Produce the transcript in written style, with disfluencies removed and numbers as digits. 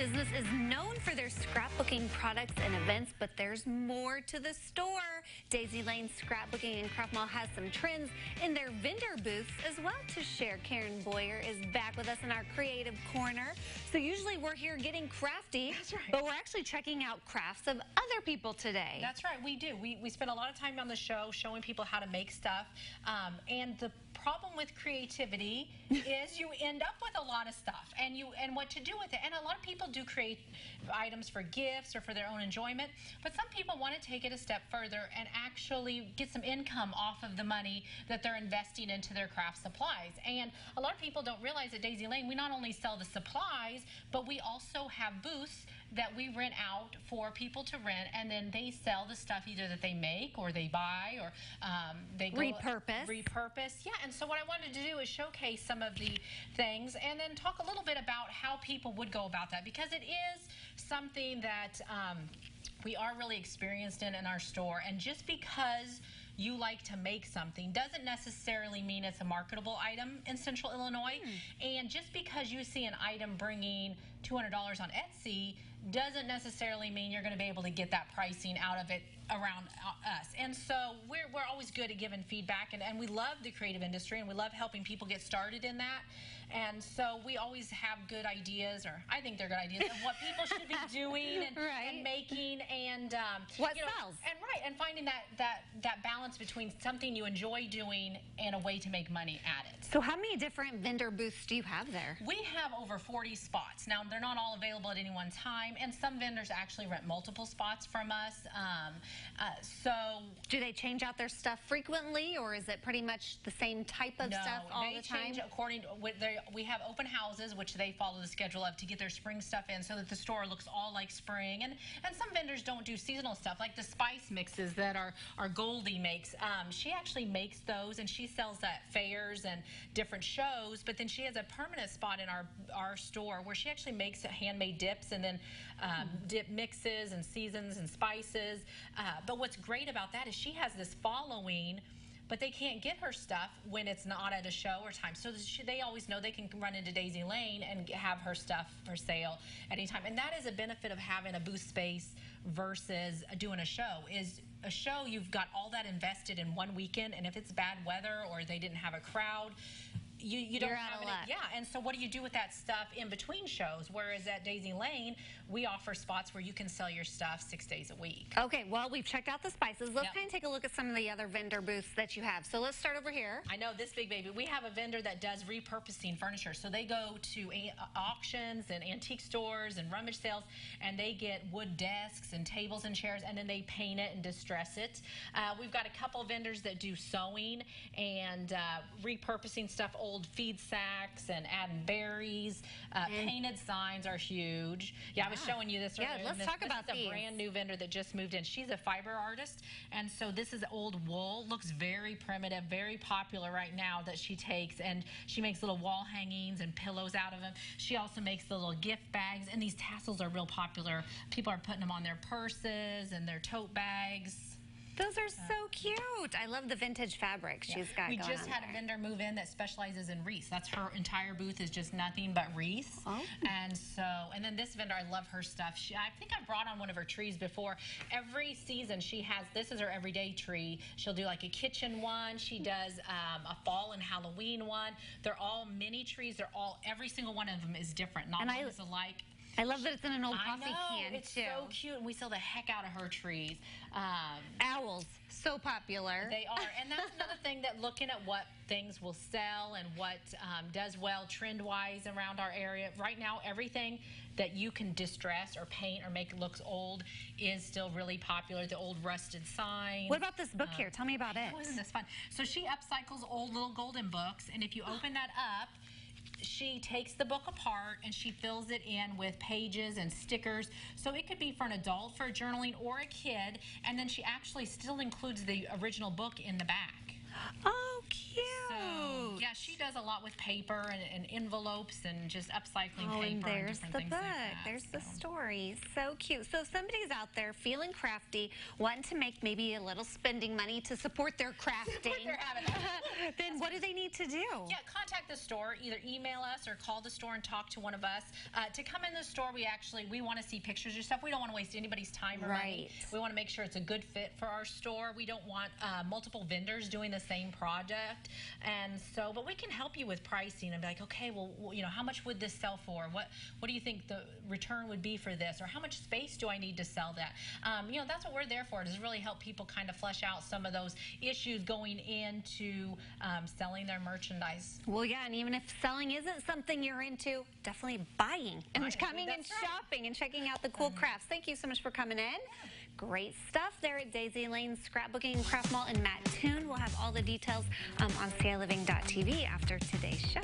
business is known for their scrapbooking products and events, but there's more to the store. Daisy Lane Scrapbooking in Craft Mall has some trends in their vendor booths as well to share. Karen Boyer is back with us in our creative corner. So usually we're here getting crafty, That's right. But we're actually checking out crafts of other people today. That's right, we do. We spend a lot of time on the show showing people how to make stuff. And the problem with creativity is you end up with a lot of stuff and what to do with it. And a lot of people do create items for gifts or for their own enjoyment, but some people want to take it a step further and actually get some income off of the money that they're investing into their craft supplies. And a lot of people don't realize at Daisy Lane, we not only sell the supplies, but we also have booths that we rent out for people to rent, and then they sell the stuff either that they make or they buy or they go repurpose. Yeah, and so what I wanted to do is showcase some of the things and then talk a little bit about how people would go about that, because it is something that we are really experienced in our store. And just because you like to make something doesn't necessarily mean it's a marketable item in Central Illinois. And just because you see an item bringing $200 on Etsy doesn't necessarily mean you're going to be able to get that pricing out of it around us. And so we're always good at giving feedback, and we love the creative industry, and we love helping people get started in that. And so we always have good ideas, or I think they're good ideas, of what people should be doing and making, and what sells. And finding that balance between something you enjoy doing and a way to make money at it. So how many different vendor booths do you have there? We have over 40 spots. Now, they're not all available at any one time, and some vendors actually rent multiple spots from us. So do they change out their stuff frequently, or is it pretty much the same type of stuff all the time? No, they change according to we have open houses, which they follow the schedule of to get their spring stuff in so that the store looks all like spring. And some vendors don't do seasonal stuff, like the spice mixes that our Goldie makes. She actually makes those, and she sells at fairs and different shows, but then she has a permanent spot in our store where she actually makes handmade dips, and then dip mixes and seasons and spices. But what's great about that is she has this following, but they can't get her stuff when it's not at a show or time. So they always know they can run into Daisy Lane and have her stuff for sale at any time. And that is a benefit of having a booth space versus doing a show. Is a show, you've got all that invested in one weekend, and if it's bad weather or they didn't have a crowd, you don't have it. Yeah, and so what do you do with that stuff in between shows? Whereas at Daisy Lane, we offer spots where you can sell your stuff 6 days a week. Okay, well, we've checked out the spices. Let's kind of take a look at some of the other vendor booths that you have. So let's start over here. I know this big baby. We have a vendor that does repurposing furniture. So they go to auctions and antique stores and rummage sales, and they get wood desks and tables and chairs, and then they paint it and distress it. We've got a couple vendors that do sewing and repurposing stuff, old feed sacks and adding berries. Painted signs are huge. Yeah, I was showing you this earlier. Yeah, let's talk about these. This is a brand new vendor that just moved in. She's a fiber artist, and so this is old wool. Looks very primitive, very popular right now that she takes, and she makes little wall hangings and pillows out of them. She also makes the little gift bags, and these tassels are real popular. People are putting them on their purses and their tote bags. Those are so cute. I love the vintage fabric she's got going on. We just had a vendor move in that specializes in wreaths. That's her entire booth, is just nothing but wreaths. And then this vendor, I love her stuff. I think I brought on one of her trees before. Every season she has, this is her everyday tree. She'll do like a kitchen one. She does a fall and Halloween one. They're all mini trees. Every single one of them is different. Not all is alike. I love that it's in an old coffee can, it's so cute, and we sell the heck out of her trees. Owls, so popular. They are, and that's another thing, that looking at what things will sell and what does well trend-wise around our area. Right now, everything that you can distress or paint or make looks old is still really popular. The old rusted sign. What about this book here? Tell me about it. Oh, isn't this fun? So she upcycles old little golden books, and if you open that up, she takes the book apart and she fills it in with pages and stickers. So it could be for an adult, for journaling, or a kid. And then she actually still includes the original book in the back. Oh, cute. So, yeah, she does a lot with paper and envelopes and just upcycling Oh, paper and there's different the things book. like that. There's the story. So cute. So if somebody's out there feeling crafty, wanting to make maybe a little spending money to support their crafting, then what do they need to do? Yeah, contact the store. Either email us or call the store and talk to one of us. To come in the store, we want to see pictures of your stuff. We don't want to waste anybody's time or money. We want to make sure it's a good fit for our store. We don't want multiple vendors doing the same project. And so, but we can help you with pricing and be like, okay, well, you know, how much would this sell for? What do you think the return would be for this? Or how much space do I need to sell that? You know, that's what we're there for, is really help people kind of flesh out some of those issues going into selling their merchandise. Well, yeah, and even if selling isn't something you're into, definitely buying and coming and shopping and checking out the cool crafts. Thank you so much for coming in. Great stuff there at Daisy Lane's Scrapbooking and Craft Mall in Mattoon. We'll have all the details on SaleLiving.tv after today's show.